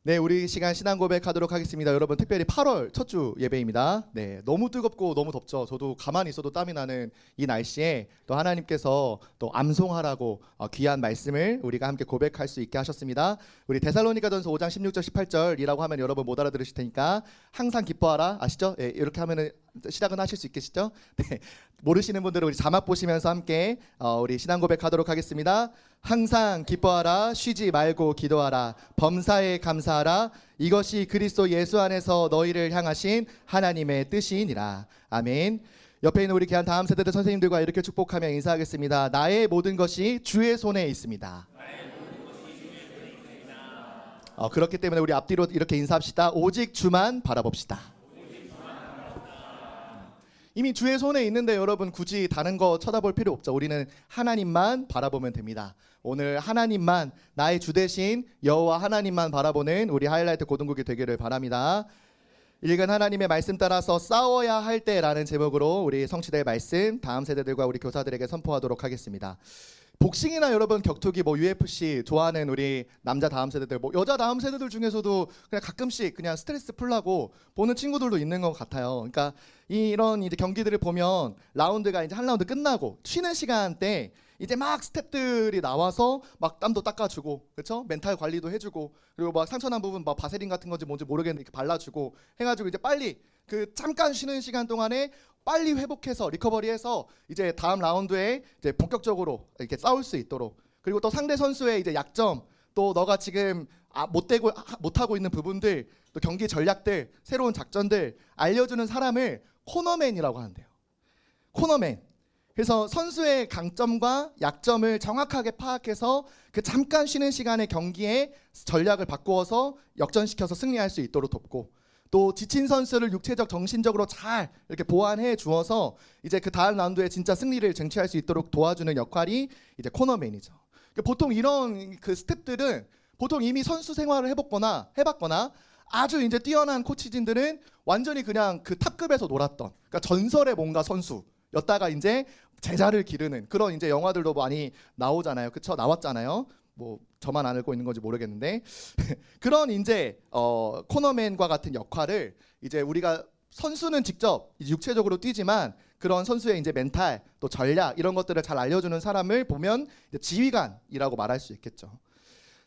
네, 우리 시간 신앙 고백하도록 하겠습니다. 여러분, 특별히 8월 첫 주 예배입니다. 네, 너무 뜨겁고 너무 덥죠. 저도 가만히 있어도 땀이 나는 이 날씨에 또 하나님께서 또 암송하라고 귀한 말씀을 우리가 함께 고백할 수 있게 하셨습니다. 우리 데살로니가전서 5장 16절 18절이라고 하면 여러분 못 알아들으실 테니까 항상 기뻐하라 아시죠? 네, 이렇게 하면은 시작은 하실 수 있겠시죠? 네, 모르시는 분들은 우리 자막 보시면서 함께 우리 신앙 고백하도록 하겠습니다. 항상 기뻐하라, 쉬지 말고 기도하라, 범사에 감사하라. 이것이 그리스도 예수 안에서 너희를 향하신 하나님의 뜻이니라. 아멘. 옆에 있는 우리 귀한 다음 세대들 선생님들과 이렇게 축복하며 인사하겠습니다. 나의 모든 것이 주의 손에 있습니다. 그렇기 때문에 우리 앞뒤로 이렇게 인사합시다. 오직 주만 바라봅시다. 이미 주의 손에 있는데 여러분 굳이 다른 거 쳐다볼 필요 없죠. 우리는 하나님만 바라보면 됩니다. 오늘 하나님만, 나의 주 대신 여호와 하나님만 바라보는 우리 하이라이트 고등국이 되기를 바랍니다. 읽은 하나님의 말씀 따라서 싸워야 할 때라는 제목으로 우리 성취될 말씀 다음 세대들과 우리 교사들에게 선포하도록 하겠습니다. 복싱이나 여러분 격투기 UFC 좋아하는 우리 남자 다음 세대들 여자 다음 세대들 중에서도 그냥 가끔씩 그냥 스트레스 풀라고 보는 친구들도 있는 것 같아요. 그러니까 이런 이제 경기들을 보면 라운드가 이제 한 라운드 끝나고 쉬는 시간대 이제 막 스태프들이 나와서 막 땀도 닦아주고, 그렇죠? 멘탈 관리도 해주고, 그리고 막 상처난 부분 막 바세린 같은 건지 뭔지 모르겠는데 이렇게 발라주고 해가지고 이제 빨리 그 잠깐 쉬는 시간 동안에 빨리 회복해서 리커버리해서 이제 다음 라운드에 이제 본격적으로 이렇게 싸울 수 있도록, 그리고 또 상대 선수의 이제 약점, 또 너가 지금 못하고 있는 부분들, 또 경기 전략들, 새로운 작전들 알려주는 사람을 코너맨이라고 하는데요. 코너맨. 그래서 선수의 강점과 약점을 정확하게 파악해서 그 잠깐 쉬는 시간에 경기에 전략을 바꾸어서 역전시켜서 승리할 수 있도록 돕고, 또 지친 선수를 육체적, 정신적으로 잘 이렇게 보완해 주어서 이제 그 다음 라운드에 진짜 승리를 쟁취할 수 있도록 도와주는 역할이 이제 코너맨이죠. 보통 이런 그 스텝들은 보통 이미 선수 생활을 해봤거나 아주 이제 뛰어난 코치진들은 완전히 그냥 그 탑급에서 놀았던, 그러니까 전설의 뭔가 선수였다가 이제 제자를 기르는 그런 이제 영화들도 많이 나오잖아요. 그쵸? 나왔잖아요. 뭐 저만 안 알고 있는 건지 모르겠는데 그런 이제 코너맨과 같은 역할을 이제 우리가 선수는 직접 육체적으로 뛰지만 그런 선수의 이제 멘탈 또 전략 이런 것들을 잘 알려주는 사람을 보면 이제 지휘관이라고 말할 수 있겠죠.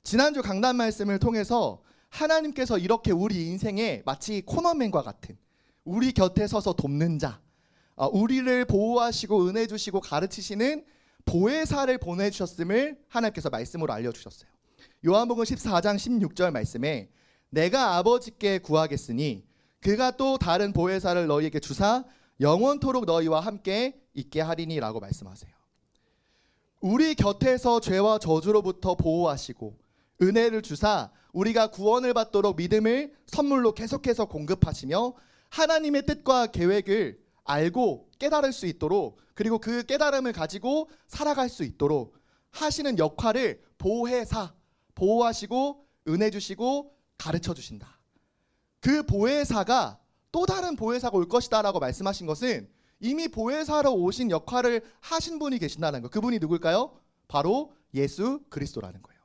지난주 강단 말씀을 통해서 하나님께서 이렇게 우리 인생에 마치 코너맨과 같은 우리 곁에 서서 돕는 자, 우리를 보호하시고 은혜 주시고 가르치시는 보혜사를 보내주셨음을 하나님께서 말씀으로 알려주셨어요. 요한복음 14장 16절 말씀에 내가 아버지께 구하겠으니 그가 또 다른 보혜사를 너희에게 주사 영원토록 너희와 함께 있게 하리니 라고 말씀하세요. 우리 곁에서 죄와 저주로부터 보호하시고 은혜를 주사 우리가 구원을 받도록 믿음을 선물로 계속해서 공급하시며 하나님의 뜻과 계획을 알고 깨달을 수 있도록, 그리고 그 깨달음을 가지고 살아갈 수 있도록 하시는 역할을 보혜사, 보호하시고 은혜 주시고 가르쳐 주신다. 그 보혜사가 또 다른 보혜사가 올 것이다 라고 말씀하신 것은 이미 보혜사로 오신 역할을 하신 분이 계신다는 거. 그분이 누굴까요? 바로 예수 그리스도라는 거예요.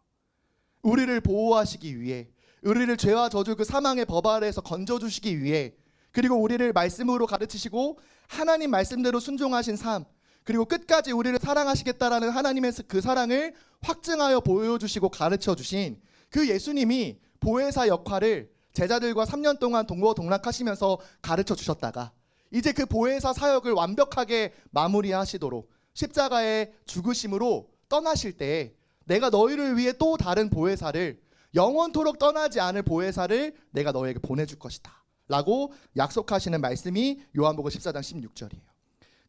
우리를 보호하시기 위해, 우리를 죄와 저주 그 사망의 법 아래에서 건져주시기 위해, 그리고 우리를 말씀으로 가르치시고 하나님 말씀대로 순종하신 삶, 그리고 끝까지 우리를 사랑하시겠다라는 하나님의 그 사랑을 확증하여 보여주시고 가르쳐주신 그 예수님이 보혜사 역할을 제자들과 3년 동안 동고동락하시면서 가르쳐주셨다가 이제 그 보혜사 사역을 완벽하게 마무리하시도록 십자가의 죽으심으로 떠나실 때 내가 너희를 위해 또 다른 보혜사를, 영원토록 떠나지 않을 보혜사를 내가 너희에게 보내줄 것이다 라고 약속하시는 말씀이 요한복음 14장 16절이에요.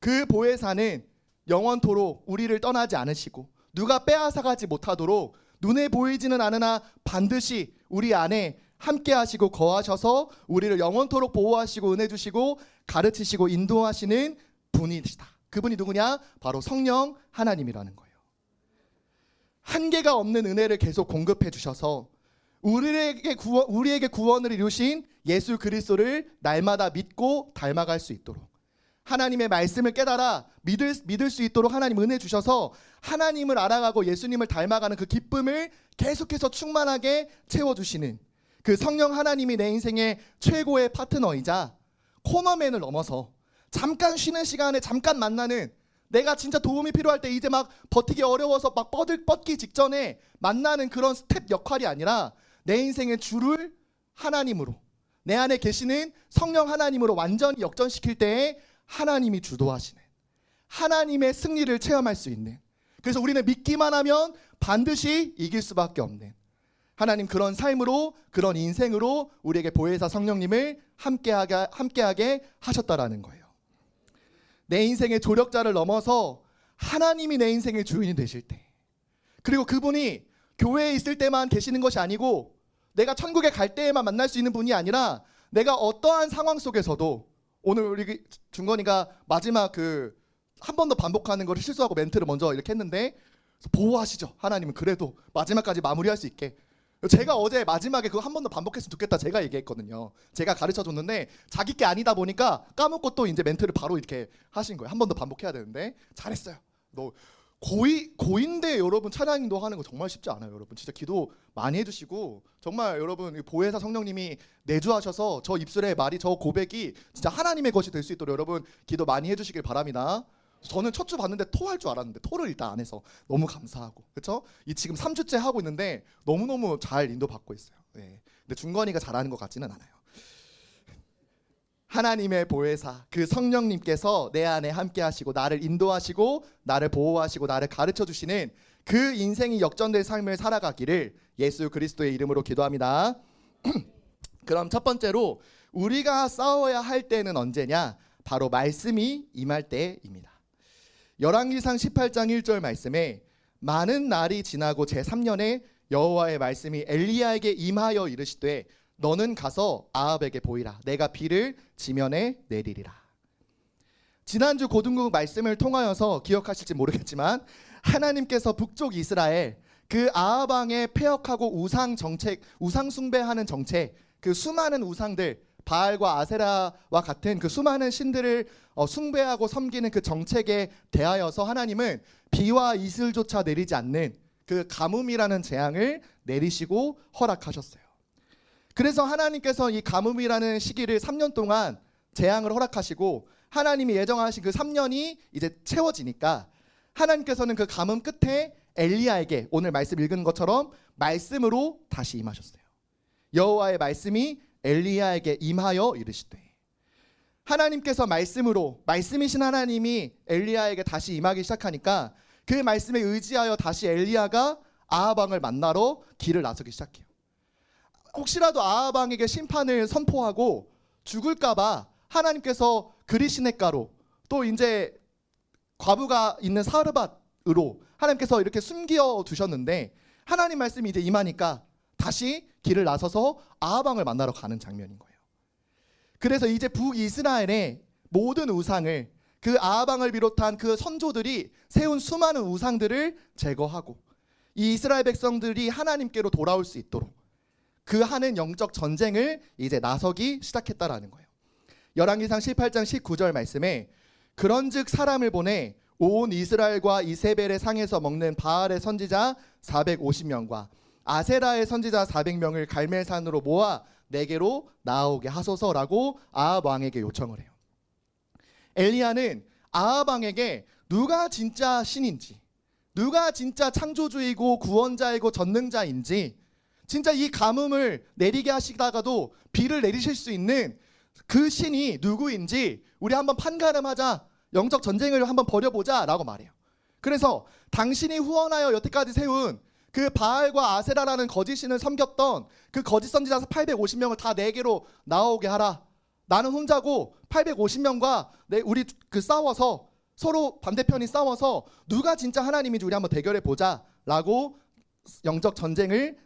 그 보혜사는 영원토록 우리를 떠나지 않으시고 누가 빼앗아가지 못하도록 눈에 보이지는 않으나 반드시 우리 안에 함께 하시고 거하셔서 우리를 영원토록 보호하시고 은혜 주시고 가르치시고 인도하시는 분이시다. 그분이 누구냐? 바로 성령 하나님이라는 거예요. 한계가 없는 은혜를 계속 공급해 주셔서 우리에게 구원을 이루신 예수 그리스도를 날마다 믿고 닮아갈 수 있도록, 하나님의 말씀을 깨달아 믿을 수 있도록 하나님 은혜 주셔서 하나님을 알아가고 예수님을 닮아가는 그 기쁨을 계속해서 충만하게 채워주시는 그 성령 하나님이 내 인생의 최고의 파트너이자 코너맨을 넘어서 잠깐 쉬는 시간에 잠깐 만나는, 내가 진짜 도움이 필요할 때 이제 막 버티기 어려워서 막 뻗기 직전에 만나는 그런 스텝 역할이 아니라 내 인생의 주를 하나님으로, 내 안에 계시는 성령 하나님으로 완전히 역전시킬 때에 하나님이 주도하시는, 하나님의 승리를 체험할 수 있는, 그래서 우리는 믿기만 하면 반드시 이길 수밖에 없는 하나님, 그런 삶으로, 그런 인생으로 우리에게 보혜사 성령님을 함께하게 하셨다라는 거예요. 내 인생의 조력자를 넘어서 하나님이 내 인생의 주인이 되실 때, 그리고 그분이 교회에 있을 때만 계시는 것이 아니고 내가 천국에 갈 때에만 만날 수 있는 분이 아니라 내가 어떠한 상황 속에서도, 오늘 우리 중건이가 마지막 한 번 더 반복하는 거를 실수하고 멘트를 먼저 이렇게 했는데, 보호하시죠. 하나님은 그래도 마지막까지 마무리할 수 있게. 제가 어제 마지막에 그거 한 번 더 반복했으면 좋겠다 제가 얘기했거든요. 제가 가르쳐줬는데 자기 게 아니다 보니까 까먹고 또 이제 멘트를 바로 이렇게 하신 거예요. 한 번 더 반복해야 되는데 잘했어요. 너 고인데 여러분 찬양도 하는 거 정말 쉽지 않아요. 여러분 진짜 기도 많이 해주시고, 정말 여러분 보혜사 성령님이 내주하셔서 저 입술에 말이, 저 고백이 진짜 하나님의 것이 될 수 있도록 여러분 기도 많이 해주시길 바랍니다. 저는 첫 주 봤는데 토할 줄 알았는데 토를 일단 안 해서 너무 감사하고, 그렇죠? 이 지금 3주째 하고 있는데 너무너무 잘 인도받고 있어요. 네. 근데 중건이가 잘하는 것 같지는 않아요. 하나님의 보혜사, 그 성령님께서 내 안에 함께 하시고 나를 인도하시고 나를 보호하시고 나를 가르쳐 주시는 그 인생이 역전될 삶을 살아가기를 예수 그리스도의 이름으로 기도합니다. 그럼 첫 번째로 우리가 싸워야 할 때는 언제냐? 바로 말씀이 임할 때입니다. 열왕기상 18장 1절 말씀에 많은 날이 지나고 제3년에 여호와의 말씀이 엘리야에게 임하여 이르시되 너는 가서 아합에게 보이라. 내가 비를 지면에 내리리라. 지난주 고등국 말씀을 통하여서 기억하실지 모르겠지만 하나님께서 북쪽 이스라엘 그 아합 왕의 폐역하고 우상 정책, 우상 숭배하는 정책, 그 수많은 우상들, 바알과 아세라와 같은 그 수많은 신들을 숭배하고 섬기는 그 정책에 대하여서 하나님은 비와 이슬조차 내리지 않는 그 가뭄이라는 재앙을 내리시고 허락하셨어요. 그래서 하나님께서 이 가뭄이라는 시기를 3년 동안 재앙을 허락하시고, 하나님이 예정하신 그 3년이 이제 채워지니까 하나님께서는 그 가뭄 끝에 엘리야에게 오늘 말씀 읽은 것처럼 말씀으로 다시 임하셨어요. 여호와의 말씀이 엘리야에게 임하여 이르시되, 하나님께서 말씀으로, 말씀이신 하나님이 엘리야에게 다시 임하기 시작하니까 그 말씀에 의지하여 다시 엘리야가 아합 왕을 만나러 길을 나서기 시작해요. 혹시라도 아합 왕에게 심판을 선포하고 죽을까봐 하나님께서 그리시네가로, 또 이제 과부가 있는 사르밧으로 하나님께서 이렇게 숨겨 두셨는데, 하나님 말씀이 이제 임하니까 다시 길을 나서서 아합 왕을 만나러 가는 장면인 거예요. 그래서 이제 북이스라엘의 모든 우상을, 그 아합 왕을 비롯한 그 선조들이 세운 수많은 우상들을 제거하고 이 이스라엘 백성들이 하나님께로 돌아올 수 있도록 그 하는 영적 전쟁을 이제 나서기 시작했다라는 거예요. 열왕기상 18장 19절 말씀에 그런즉 사람을 보내 온 이스라엘과 이세벨의 상에서 먹는 바알의 선지자 450명과 아세라의 선지자 400명을 갈멜산으로 모아 내게로 나오게 하소서라고 아합 왕에게 요청을 해요. 엘리야는 아합 왕에게 누가 진짜 신인지, 누가 진짜 창조주이고 구원자이고 전능자인지, 진짜 이 가뭄을 내리게 하시다가도 비를 내리실 수 있는 그 신이 누구인지 우리 한번 판가름하자, 영적 전쟁을 한번 벌여보자 라고 말해요. 그래서 당신이 후원하여 여태까지 세운 그 바알과 아세라라는 거짓신을 섬겼던 그 거짓 선지자 850명을 다 내게로 나오게 하라. 나는 혼자고 850명과 우리 싸워서, 서로 반대편이 싸워서 누가 진짜 하나님인지 우리 한번 대결해 보자 라고 영적 전쟁을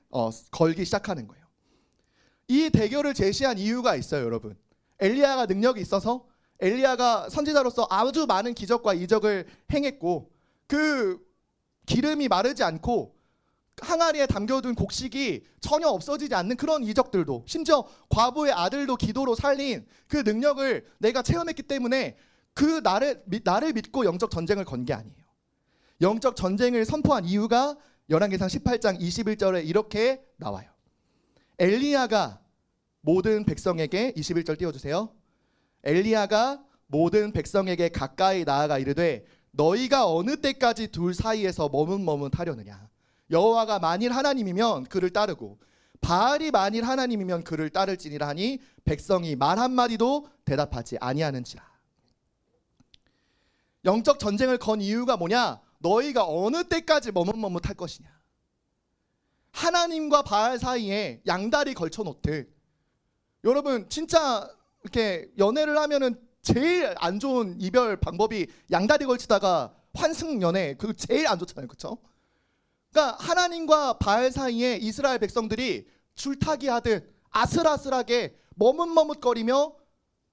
걸기 시작하는 거예요. 이 대결을 제시한 이유가 있어요, 여러분. 엘리야가 능력이 있어서, 엘리야가 선지자로서 아주 많은 기적과 이적을 행했고, 그 기름이 마르지 않고 항아리에 담겨둔 곡식이 전혀 없어지지 않는 그런 이적들도, 심지어 과부의 아들도 기도로 살린 그 능력을 내가 체험했기 때문에 그 나를 믿고 영적 전쟁을 건 게 아니에요. 영적 전쟁을 선포한 이유가 열왕기상 18장 21절에 이렇게 나와요. 엘리야가 모든 백성에게 21절 띄워주세요. 엘리야가 모든 백성에게 가까이 나아가 이르되 너희가 어느 때까지 둘 사이에서 머뭇머뭇하려느냐. 여호와가 만일 하나님이면 그를 따르고 바알이 만일 하나님이면 그를 따를지니라 하니 백성이 말 한마디도 대답하지 아니하는지라. 영적 전쟁을 건 이유가 뭐냐? 너희가 어느 때까지 머뭇머뭇할 것이냐. 하나님과 바알 사이에 양다리 걸쳐 놓듯, 여러분 진짜 이렇게 연애를 하면은 제일 안 좋은 이별 방법이 양다리 걸치다가 환승 연애, 그거 제일 안 좋잖아요, 그렇죠? 그러니까 하나님과 바알 사이에 이스라엘 백성들이 줄타기 하듯 아슬아슬하게 머뭇머뭇거리며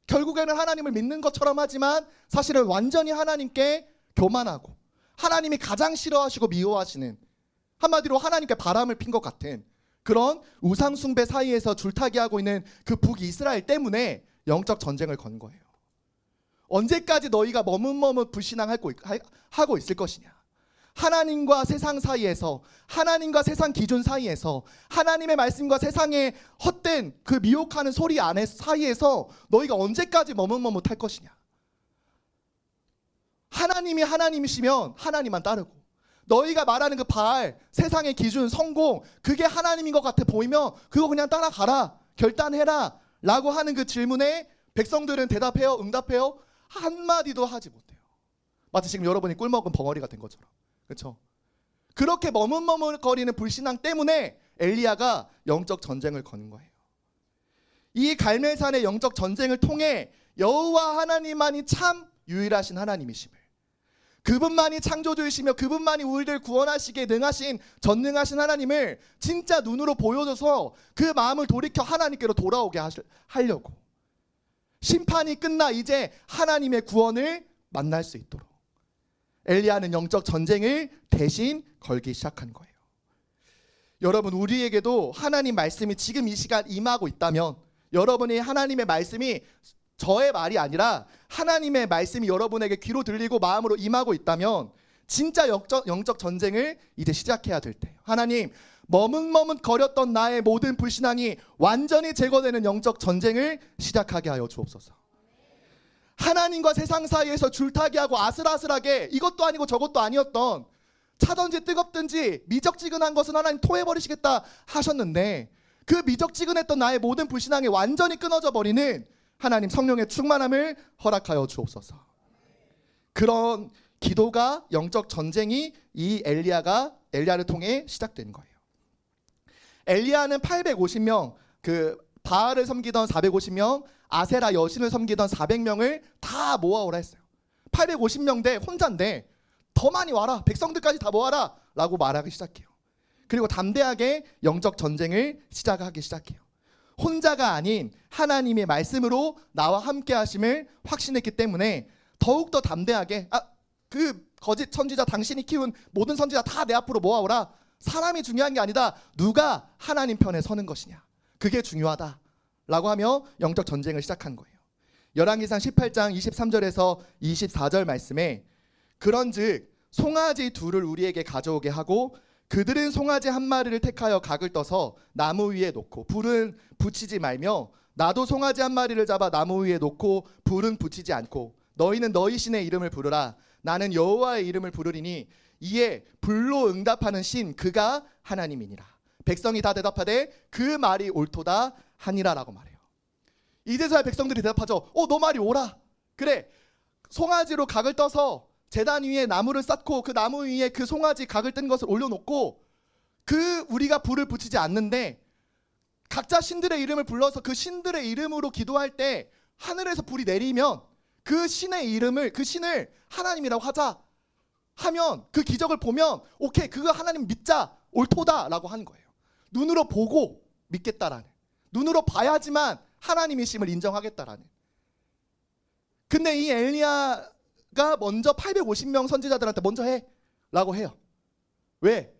결국에는 하나님을 믿는 것처럼 하지만 사실은 완전히 하나님께 교만하고 하나님이 가장 싫어하시고 미워하시는, 한마디로 하나님께 바람을 핀 것 같은 그런 우상숭배 사이에서 줄타기하고 있는 그 북이스라엘 때문에 영적 전쟁을 건 거예요. 언제까지 너희가 머뭇머뭇 불신앙하고 있을 것이냐. 하나님과 세상 사이에서, 하나님과 세상 기준 사이에서, 하나님의 말씀과 세상의 헛된 그 미혹하는 소리 안에 사이에서 너희가 언제까지 머뭇머뭇할 것이냐. 하나님이 하나님이시면 하나님만 따르고, 너희가 말하는 그 바알, 세상의 기준, 성공, 그게 하나님인 것 같아 보이면 그거 그냥 따라가라, 결단해라 라고 하는 그 질문에 백성들은 대답해요? 응답해요? 한마디도 하지 못해요. 마치 지금 여러분이 꿀먹은 벙어리가 된 것처럼, 그렇죠? 그렇게 머뭇머뭇거리는 불신앙 때문에 엘리야가 영적 전쟁을 거는 거예요. 이 갈멜산의 영적 전쟁을 통해 여호와 하나님만이 참 유일하신 하나님이심을, 그분만이 창조주이시며 그분만이 우리를 구원하시기에 능하신 전능하신 하나님을 진짜 눈으로 보여줘서 그 마음을 돌이켜 하나님께로 돌아오게 하려고, 심판이 끝나 이제 하나님의 구원을 만날 수 있도록 엘리야는 영적 전쟁을 대신 걸기 시작한 거예요. 여러분, 우리에게도 하나님 말씀이 지금 이 시간 임하고 있다면, 여러분이 하나님의 말씀이 저의 말이 아니라 하나님의 말씀이 여러분에게 귀로 들리고 마음으로 임하고 있다면 진짜 영적 전쟁을 이제 시작해야 될 때예요. 하나님, 머뭇머뭇거렸던 나의 모든 불신앙이 완전히 제거되는 영적 전쟁을 시작하게 하여 주옵소서. 하나님과 세상 사이에서 줄타기하고 아슬아슬하게 이것도 아니고 저것도 아니었던, 차든지 뜨겁든지 미적지근한 것은 하나님 토해버리시겠다 하셨는데 그 미적지근했던 나의 모든 불신앙이 완전히 끊어져 버리는 하나님 성령의 충만함을 허락하여 주옵소서. 그런 기도가, 영적 전쟁이 이 엘리야를 통해 시작된 거예요. 엘리야는 850명, 그 바알을 섬기던 450명, 아세라 여신을 섬기던 400명을 다 모아오라 했어요. 850명대 혼자인데 더 많이 와라, 백성들까지 다 모아라 라고 말하기 시작해요. 그리고 담대하게 영적 전쟁을 시작하기 시작해요. 혼자가 아닌 하나님의 말씀으로 나와 함께 하심을 확신했기 때문에 더욱더 담대하게, 그 거짓 선지자, 당신이 키운 모든 선지자 다 내 앞으로 모아오라. 사람이 중요한 게 아니다, 누가 하나님 편에 서는 것이냐, 그게 중요하다 라고 하며 영적 전쟁을 시작한 거예요. 열왕기상 18장 23절에서 24절 말씀에 그런즉 송아지 둘을 우리에게 가져오게 하고 그들은 송아지 한 마리를 택하여 각을 떠서 나무 위에 놓고 불은 붙이지 말며 나도 송아지 한 마리를 잡아 나무 위에 놓고 불은 붙이지 않고 너희는 너희 신의 이름을 부르라. 나는 여호와의 이름을 부르리니 이에 불로 응답하는 신 그가 하나님이니라. 백성이 다 대답하되 그 말이 옳도다 하니라 라고 말해요. 이제서야 백성들이 대답하죠. 너 말이 옳아. 그래, 송아지로 각을 떠서 제단 위에 나무를 쌓고 그 나무 위에 그 송아지 각을 뜬 것을 올려놓고 우리가 불을 붙이지 않는데 각자 신들의 이름을 불러서 그 신들의 이름으로 기도할 때 하늘에서 불이 내리면 그 신의 이름을, 그 신을 하나님이라고 하자 하면, 그 기적을 보면 오케이, 그거 하나님 믿자, 옳도다 라고 하는 거예요. 눈으로 보고 믿겠다라는, 눈으로 봐야지만 하나님이심을 인정하겠다라는. 근데 이 엘리야가 먼저 850명 선지자들한테 먼저 해 라고 해요. 왜?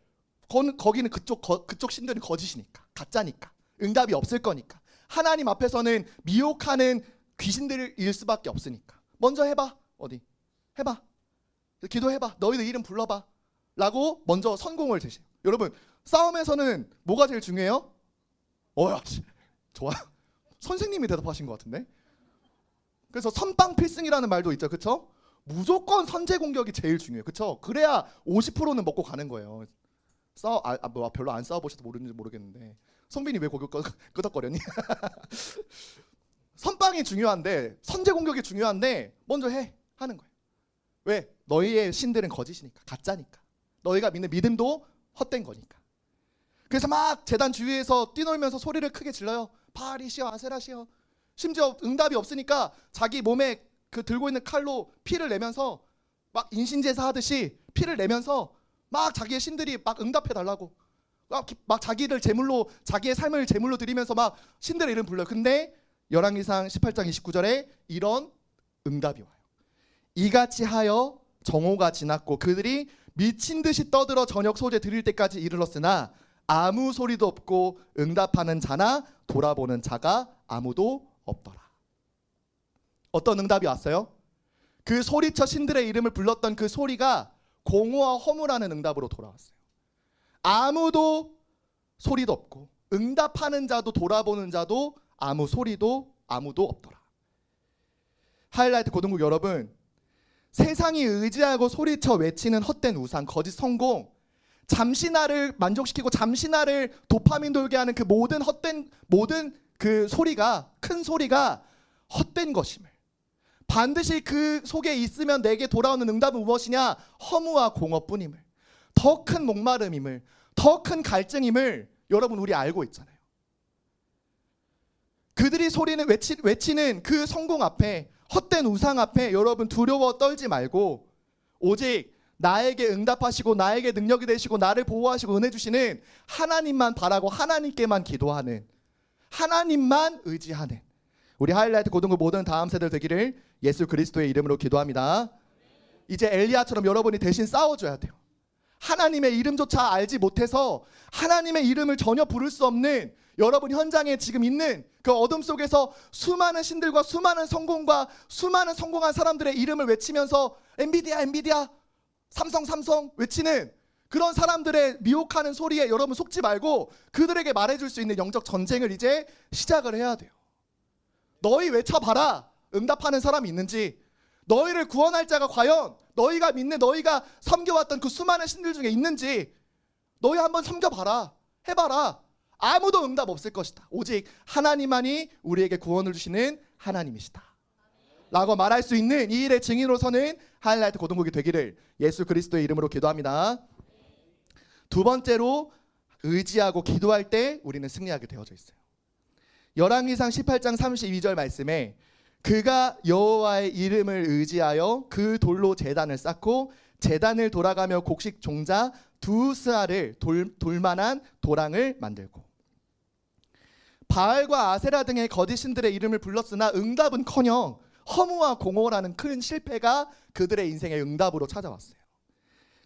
거기는 그쪽 신들은 거짓이니까, 가짜니까, 응답이 없을 거니까, 하나님 앞에서는 미혹하는 귀신들일 수밖에 없으니까 먼저 해봐, 어디 해봐, 기도해봐, 너희들 이름 불러봐 라고 먼저 선공을 제시해요. 여러분, 싸움에서는 뭐가 제일 중요해요? 어야, 좋아. 선생님이 대답하신 것 같은데. 그래서 선빵 필승이라는 말도 있죠, 그렇죠? 무조건 선제 공격이 제일 중요해요, 그렇죠? 그래야 50%는 먹고 가는 거예요. 뭐 별로 안 싸워보셔서 모르는지 모르겠는데 성빈이 왜 고개 끄덕거렸니? 선빵이 중요한데 선제 공격이 중요한데 먼저 하는 거예요. 왜? 너희의 신들은 거짓이니까, 가짜니까. 너희가 믿는 믿음도 헛된 거니까. 그래서 막 제단 주위에서 뛰놀면서 소리를 크게 질러요. 바알이시여 아세라시여. 심지어 응답이 없으니까 자기 몸에 그 들고 있는 칼로 피를 내면서 막 인신제사 하듯이 피를 내면서 막 자기의 신들이 막 응답해 달라고 막 자기를 제물로, 자기의 삶을 제물로 드리면서 막 신들의 이름 불러요. 근데 열왕기상 18장 29절에 이런 응답이 와요. 이같이 하여 정오가 지났고 그들이 미친 듯이 떠들어 저녁 소재 드릴 때까지 이르렀으나 아무 소리도 없고 응답하는 자나 돌아보는 자가 아무도 없더라. 어떤 응답이 왔어요? 그 소리쳐 신들의 이름을 불렀던 그 소리가 공허와 허무라는 응답으로 돌아왔어요. 아무도 소리도 없고 응답하는 자도 돌아보는 자도 아무 소리도 아무도 없더라. 하이라이트 고등국 여러분, 세상이 의지하고 소리쳐 외치는 헛된 우상, 거짓 성공, 잠시 나를 만족시키고 잠시 나를 도파민 돌게 하는 그 모든 그 소리가, 큰 소리가 헛된 것임을, 반드시 그 속에 있으면 내게 돌아오는 응답은 무엇이냐? 허무와 공허뿐임을, 더 큰 목마름임을, 더 큰 갈증임을 여러분 우리 알고 있잖아요. 그들이 소리는 외치는 그 성공 앞에, 헛된 우상 앞에 여러분 두려워 떨지 말고 오직 나에게 응답하시고 나에게 능력이 되시고 나를 보호하시고 은혜 주시는 하나님만 바라고 하나님께만 기도하는, 하나님만 의지하는 우리 하이라이트 고등부 모든 다음 세대들 되기를 예수 그리스도의 이름으로 기도합니다. 이제 엘리야처럼 여러분이 대신 싸워줘야 돼요. 하나님의 이름조차 알지 못해서 하나님의 이름을 전혀 부를 수 없는 여러분 현장에 지금 있는 그 어둠 속에서 수많은 신들과 수많은 성공과 수많은 성공한 사람들의 이름을 외치면서 엔비디아 삼성 외치는 그런 사람들의 미혹하는 소리에 여러분 속지 말고 그들에게 말해줄 수 있는 영적 전쟁을 이제 시작을 해야 돼요. 너희 외쳐봐라. 응답하는 사람이 있는지, 너희를 구원할 자가 과연 너희가 믿는, 너희가 섬겨왔던 그 수많은 신들 중에 있는지 너희 한번 섬겨봐라. 해봐라. 아무도 응답 없을 것이다. 오직 하나님만이 우리에게 구원을 주시는 하나님이시다 라고 말할 수 있는 이 일의 증인으로서는 하이라이트 고등국이 되기를 예수 그리스도의 이름으로 기도합니다. 두 번째로, 의지하고 기도할 때 우리는 승리하게 되어져 있어요. 열왕기상 18장 32절 말씀에 그가 여호와의 이름을 의지하여 그 돌로 제단을 쌓고 제단을 돌아가며 곡식 종자 두 스아를 돌만한 도랑을 만들고, 바알과 아세라 등의 거짓 신들의 이름을 불렀으나 응답은커녕 허무와 공허라는 큰 실패가 그들의 인생의 응답으로 찾아왔어요.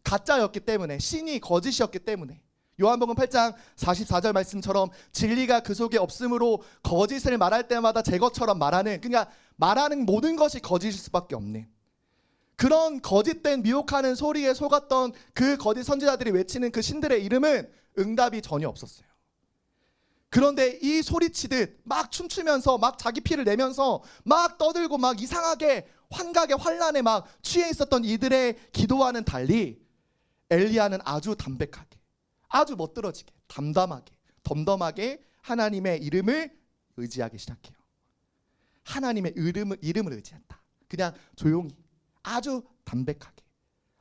가짜였기 때문에, 신이 거짓이었기 때문에. 요한복음 8장 44절 말씀처럼 진리가 그 속에 없으므로 거짓을 말할 때마다 제 것처럼 말하는, 그러니까 말하는 모든 것이 거짓일 수밖에 없는 그런 거짓된 미혹하는 소리에 속았던 그 거짓 선지자들이 외치는 그 신들의 이름은 응답이 전혀 없었어요. 그런데 이 소리치듯 막 춤추면서 막 자기 피를 내면서 막 떠들고 막 이상하게 환각에 환란에 막 취해 있었던 이들의 기도와는 달리 엘리야는 아주 담백하게, 아주 멋들어지게, 담담하게, 덤덤하게 하나님의 이름을 의지하기 시작해요. 하나님의 이름을 의지한다. 그냥 조용히, 아주 담백하게,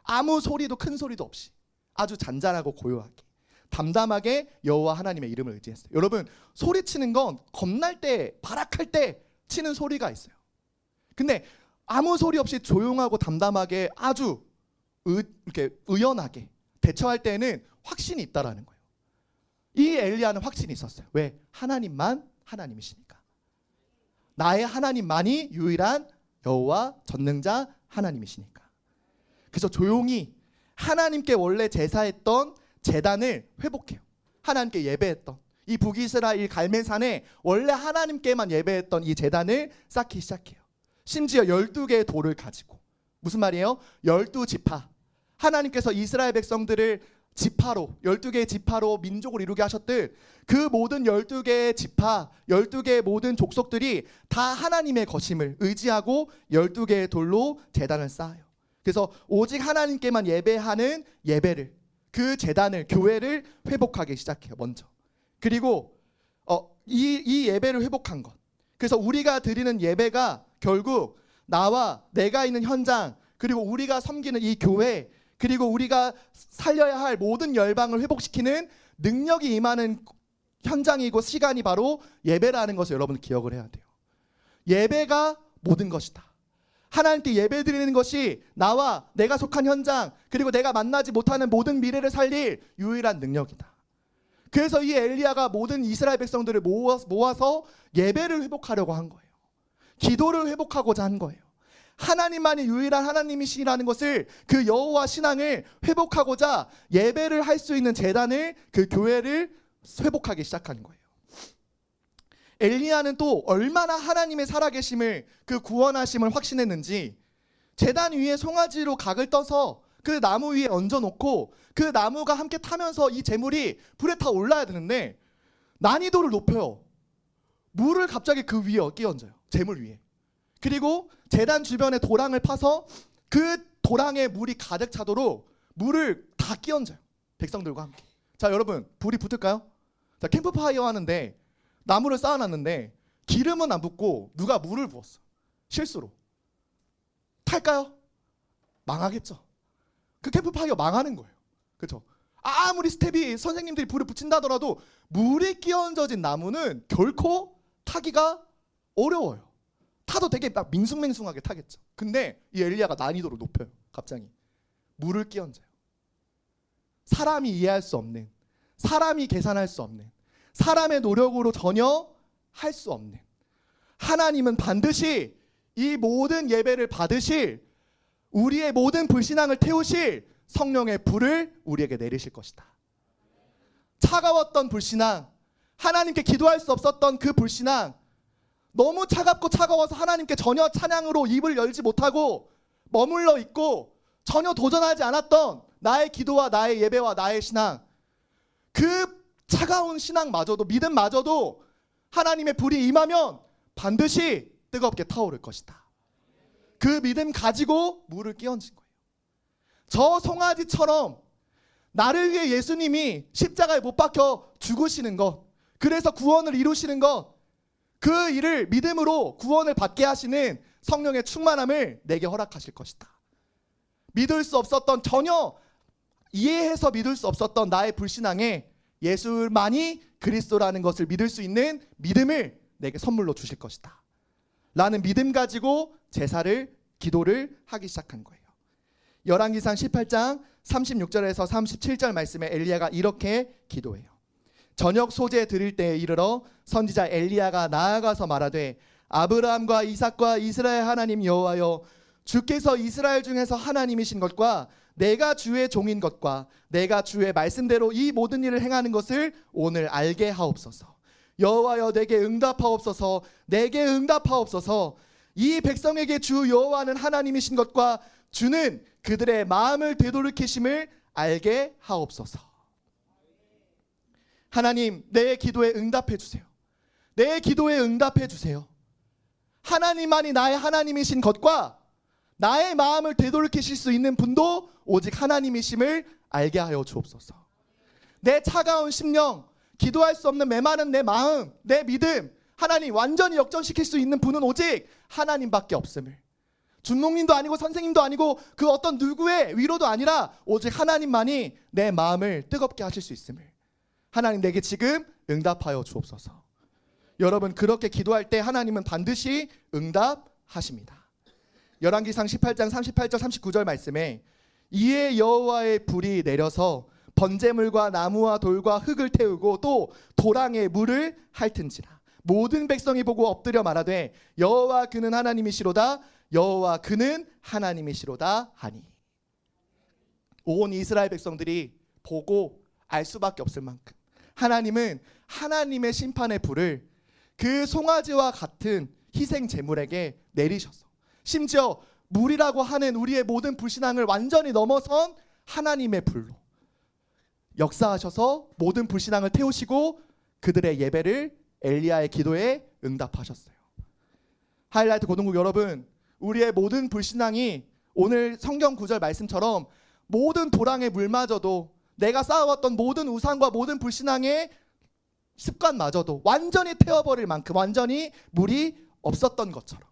아무 소리도 큰 소리도 없이 아주 잔잔하고 고요하게 담담하게 여호와 하나님의 이름을 의지했어요. 여러분, 소리치는 건 겁날 때, 발악할 때 치는 소리가 있어요. 근데 아무 소리 없이 조용하고 담담하게 아주 이렇게 의연하게 대처할 때는 확신이 있다라는 거예요. 이 엘리야는 확신이 있었어요. 왜? 하나님만 하나님이시니까. 나의 하나님만이 유일한 여호와 전능자 하나님이시니까. 그래서 조용히 하나님께 원래 제사했던 제단을 회복해요. 하나님께 예배했던 이 북이스라엘 갈멜산에 원래 하나님께만 예배했던 이 제단을 쌓기 시작해요. 심지어 12개의 돌을 가지고. 무슨 말이에요? 12지파. 하나님께서 이스라엘 백성들을 지파로 12개의 지파로 민족을 이루게 하셨듯 그 모든 12개의 지파 12개의 모든 족속들이 다 하나님의 것임을 의지하고 12개의 돌로 제단을 쌓아요. 그래서 오직 하나님께만 예배하는 예배를 그 제단을 교회를 회복하기 시작해요. 먼저. 그리고 이 예배를 회복한 것. 그래서 우리가 드리는 예배가 결국 나와 내가 있는 현장 그리고 우리가 섬기는 이 교회 그리고 우리가 살려야 할 모든 열방을 회복시키는 능력이 임하는 현장이고 시간이 바로 예배라는 것을 여러분 기억을 해야 돼요. 예배가 모든 것이다. 하나님께 예배 드리는 것이 나와 내가 속한 현장 그리고 내가 만나지 못하는 모든 미래를 살릴 유일한 능력이다. 그래서 이 엘리야가 모든 이스라엘 백성들을 모아서 예배를 회복하려고 한 거예요. 기도를 회복하고자 한 거예요. 하나님만이 유일한 하나님이시라는 것을 그 여호와 신앙을 회복하고자 예배를 할 수 있는 제단을 그 교회를 회복하기 시작한 거예요. 엘리야는 또 얼마나 하나님의 살아계심을 그 구원하심을 확신했는지 제단 위에 송아지로 각을 떠서 그 나무 위에 얹어놓고 그 나무가 함께 타면서 이 재물이 불에 타 올라야 되는데 난이도를 높여요. 물을 갑자기 그 위에 끼얹어요. 재물 위에. 그리고 제단 주변에 도랑을 파서 그 도랑에 물이 가득 차도록 물을 다 끼얹어요. 백성들과 함께. 자, 여러분 불이 붙을까요? 자, 캠프파이어 하는데 나무를 쌓아놨는데 기름은 안 붓고 누가 물을 부었어. 실수로. 탈까요? 망하겠죠. 그 캠프파이어 망하는 거예요. 그렇죠? 아무리 스텝이 선생님들이 불을 붙인다더라도 물이 끼얹어진 나무는 결코 타기가 어려워요. 타도 되게 막 밍숭맹숭하게 타겠죠. 근데 이 엘리야가 난이도를 높여요. 갑자기 물을 끼얹어요. 사람이 이해할 수 없는, 사람이 계산할 수 없는, 사람의 노력으로 전혀 할 수 없는, 하나님은 반드시 이 모든 예배를 받으실, 우리의 모든 불신앙을 태우실 성령의 불을 우리에게 내리실 것이다. 차가웠던 불신앙, 하나님께 기도할 수 없었던 그 불신앙, 너무 차갑고 차가워서 하나님께 전혀 찬양으로 입을 열지 못하고 머물러 있고 전혀 도전하지 않았던 나의 기도와 나의 예배와 나의 신앙, 그 차가운 신앙마저도, 믿음마저도 하나님의 불이 임하면 반드시 뜨겁게 타오를 것이다. 그 믿음 가지고 물을 끼얹은 거예요. 저 송아지처럼 나를 위해 예수님이 십자가에 못 박혀 죽으시는 것, 그래서 구원을 이루시는 것, 그 일을 믿음으로 구원을 받게 하시는 성령의 충만함을 내게 허락하실 것이다. 믿을 수 없었던, 전혀 이해해서 믿을 수 없었던 나의 불신앙에 예수만이 그리스도라는 것을 믿을 수 있는 믿음을 내게 선물로 주실 것이다 라는 믿음 가지고 제사를, 기도를 하기 시작한 거예요. 열왕기상 18장 36절에서 37절 말씀에 엘리야가 이렇게 기도해요. 저녁 소제 드릴 때에 이르러 선지자 엘리야가 나아가서 말하되 아브라함과 이삭과 이스라엘 하나님 여호와여, 주께서 이스라엘 중에서 하나님이신 것과 내가 주의 종인 것과 내가 주의 말씀대로 이 모든 일을 행하는 것을 오늘 알게 하옵소서. 여호와여, 내게 응답하옵소서. 내게 응답하옵소서. 이 백성에게 주 여호와는 하나님이신 것과 주는 그들의 마음을 되돌이키심을 알게 하옵소서. 하나님, 내 기도에 응답해 주세요. 내 기도에 응답해 주세요. 하나님만이 나의 하나님이신 것과 나의 마음을 되돌이키실 수 있는 분도 오직 하나님이심을 알게 하여 주옵소서. 내 차가운 심령, 기도할 수 없는 메마른 내 마음, 내 믿음, 하나님 완전히 역전시킬 수 있는 분은 오직 하나님밖에 없음을, 준목님도 아니고 선생님도 아니고 그 어떤 누구의 위로도 아니라 오직 하나님만이 내 마음을 뜨겁게 하실 수 있음을 하나님 내게 지금 응답하여 주옵소서. 여러분, 그렇게 기도할 때 하나님은 반드시 응답하십니다. 열왕기상 18장 38절 39절 말씀에 이에 여호와의 불이 내려서 번제물과 나무와 돌과 흙을 태우고 또 도랑에 물을 핥은지라 모든 백성이 보고 엎드려 말하되 여호와 그는 하나님이시로다, 여호와 그는 하나님이시로다 하니. 온 이스라엘 백성들이 보고 알 수밖에 없을 만큼 하나님은 하나님의 심판의 불을 그 송아지와 같은 희생 제물에게 내리셔서, 심지어 물이라고 하는 우리의 모든 불신앙을 완전히 넘어선 하나님의 불로, 역사하셔서 모든 불신앙을 태우시고 그들의 예배를 엘리야의 기도에 응답하셨어요. 하이라이트 고등국 여러분, 우리의 모든 불신앙이 오늘 성경 구절 말씀처럼 모든 도랑의 물마저도, 내가 쌓아왔던 모든 우상과 모든 불신앙의 습관마저도 완전히 태워버릴 만큼 완전히 물이 없었던 것처럼,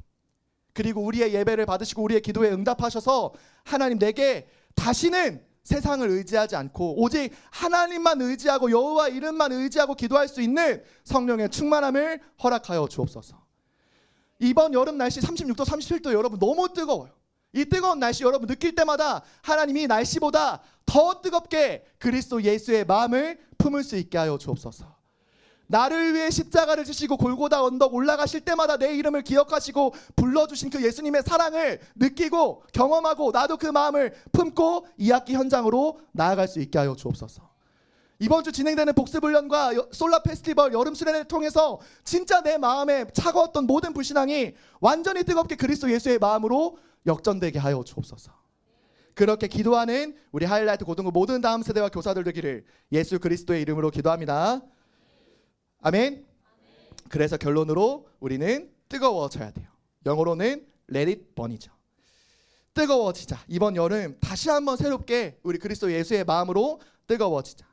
그리고 우리의 예배를 받으시고 우리의 기도에 응답하셔서 하나님, 내게 다시는 세상을 의지하지 않고 오직 하나님만 의지하고 여호와 이름만 의지하고 기도할 수 있는 성령의 충만함을 허락하여 주옵소서. 이번 여름 날씨 36도 37도 여러분 너무 뜨거워요. 이 뜨거운 날씨 여러분 느낄 때마다 하나님이 날씨보다 더 뜨겁게 그리스도 예수의 마음을 품을 수 있게 하여 주옵소서. 나를 위해 십자가를 지시고 골고다 언덕 올라가실 때마다 내 이름을 기억하시고 불러주신 그 예수님의 사랑을 느끼고 경험하고 나도 그 마음을 품고 2학기 현장으로 나아갈 수 있게 하여 주옵소서. 이번 주 진행되는 복습훈련과 솔라 페스티벌 여름 수련회를 통해서 진짜 내 마음에 차가웠던 모든 불신앙이 완전히 뜨겁게 그리스도 예수의 마음으로 역전되게 하여 주옵소서. 그렇게 기도하는 우리 하이라이트 고등부 모든 다음 세대와 교사들 되기를 예수 그리스도의 이름으로 기도합니다. 아멘. 그래서 결론으로 우리는 뜨거워져야 돼요. 영어로는 let it burn이죠. 뜨거워지자. 이번 여름 다시 한번 새롭게 우리 그리스도 예수의 마음으로 뜨거워지자.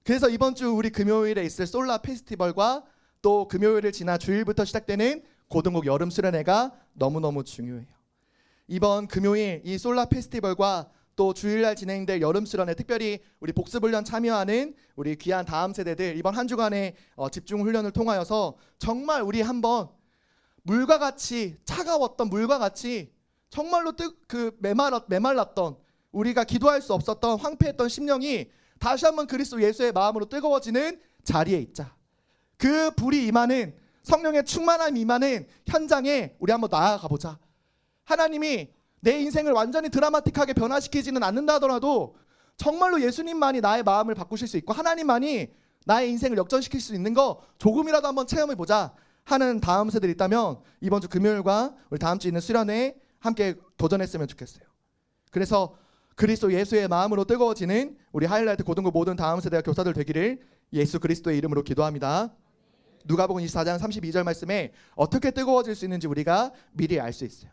그래서 이번 주 우리 금요일에 있을 솔라 페스티벌과 또 금요일을 지나 주일부터 시작되는 고등국 여름 수련회가 너무너무 중요해요. 이번 금요일 이 솔라 페스티벌과 또 주일날 진행될 여름 수련회, 특별히 우리 복습훈련 참여하는 우리 귀한 다음 세대들 이번 한 주간의 집중 훈련을 통하여서 정말 우리 한번 물과 같이 차가웠던 물과 같이 정말로 메말랐던 우리가 기도할 수 없었던 황폐했던 심령이 다시 한번 그리스도 예수의 마음으로 뜨거워지는 자리에 있자. 그 불이 임하는 성령의 충만함이 임하는 현장에 우리 한번 나아가 보자. 하나님이 내 인생을 완전히 드라마틱하게 변화시키지는 않는다 하더라도 정말로 예수님만이 나의 마음을 바꾸실 수 있고 하나님만이 나의 인생을 역전시킬 수 있는 거 조금이라도 한번 체험해보자 하는 다음 세대들이 있다면 이번 주 금요일과 우리 다음 주 있는 수련회에 함께 도전했으면 좋겠어요. 그래서 그리스도 예수의 마음으로 뜨거워지는 우리 하이라이트 고등부 모든 다음 세대와 교사들 되기를 예수 그리스도의 이름으로 기도합니다. 누가복음 24장 32절 말씀에 어떻게 뜨거워질 수 있는지 우리가 미리 알 수 있어요.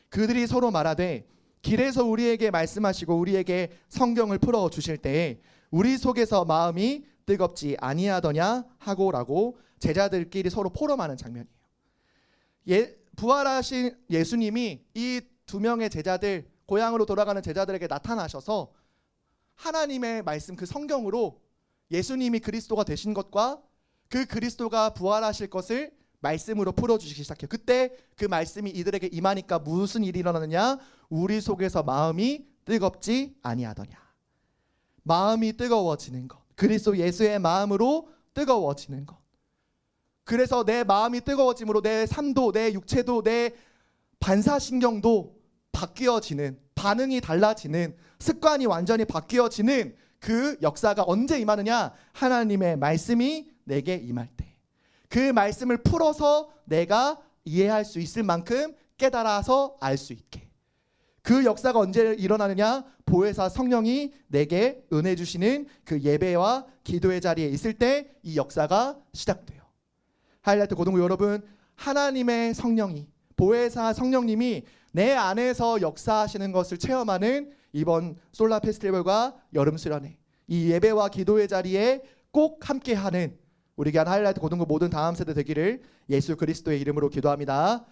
그들이 서로 말하되 길에서 우리에게 말씀하시고 우리에게 성경을 풀어주실 때에 우리 속에서 마음이 뜨겁지 아니하더냐 하고라고 제자들끼리 서로 포럼하는 장면이에요. 부활하신 예수님이 이 두 명의 제자들, 고향으로 돌아가는 제자들에게 나타나셔서 하나님의 말씀 그 성경으로 예수님이 그리스도가 되신 것과 그 그리스도가 부활하실 것을 말씀으로 풀어주시기 시작해요. 그때 그 말씀이 이들에게 임하니까 무슨 일이 일어나느냐? 우리 속에서 마음이 뜨겁지 아니하더냐. 마음이 뜨거워지는 것. 그리스도 예수의 마음으로 뜨거워지는 것. 그래서 내 마음이 뜨거워짐으로 내 삶도 내 육체도 내 반사신경도 바뀌어지는, 반응이 달라지는, 습관이 완전히 바뀌어지는 그 역사가 언제 임하느냐? 하나님의 말씀이 내게 임할 때. 그 말씀을 풀어서 내가 이해할 수 있을 만큼 깨달아서 알 수 있게. 그 역사가 언제 일어나느냐? 보혜사 성령이 내게 은혜 주시는 그 예배와 기도의 자리에 있을 때 이 역사가 시작돼요. 하이라이트 고등부 여러분, 하나님의 성령이, 보혜사 성령님이 내 안에서 역사하시는 것을 체험하는 이번 솔라 페스티벌과 여름 수련회, 이 예배와 기도의 자리에 꼭 함께하는 우리 귀한 하이라이트 고등부 모든 다음 세대 되기를 예수 그리스도의 이름으로 기도합니다.